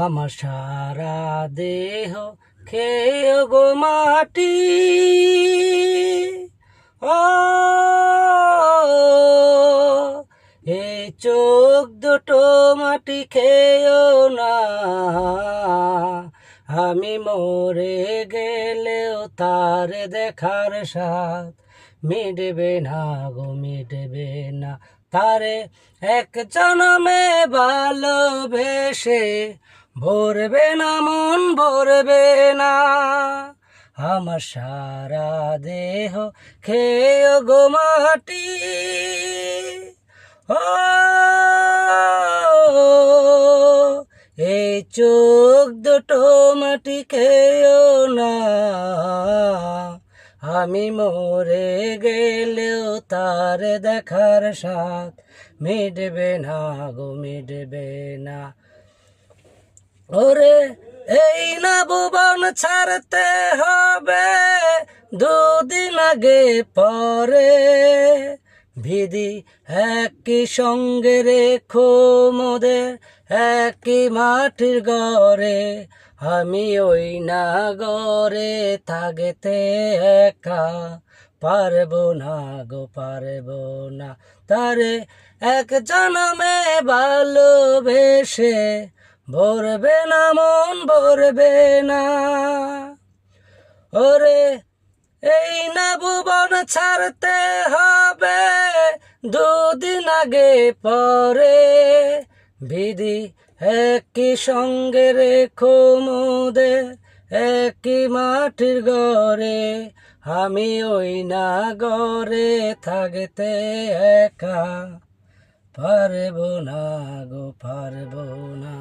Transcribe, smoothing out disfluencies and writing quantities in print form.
আমার সারা দেহ খেয়ে গো মাটি, ও এই চোখ দুটো মাটি খেয়েও না, আমি মরে গেলেও তার দেখার স্বাদ মিটবে না গো, মিটবে না। তারে এক জনমে ভালোবেসে ভরবে না মন, ভরবে না। আমার সারা দেহ খেয়ে গো মাটি, ও এই চোখ দুটো মাটি খেয়েও না, আমি মরে গেলেও তার দেখার স্বাদ মিটবে না গো, মিটবে না। ওরে এই না ভুবন ছাড়তে হবে দুদিন আগে পরে, বিধি একই সঙ্গে রেখো মোদের একই মাটির ঘরে। আমি ওই না ঘরে থাকতে একা পারবো না গো, পারবো না। তারে এক জনমে ভালোবেসে ভরবে না মন, ভরবে না। ওরে এই না ভুবন ছাড়তে হবে দুদিন আগে পরে, বিধি একই সঙ্গে রেখো মোদের একই মাটির ঘরে। আমি ওই না ঘরে থাকতে একা পারবো না গো, পারবো না।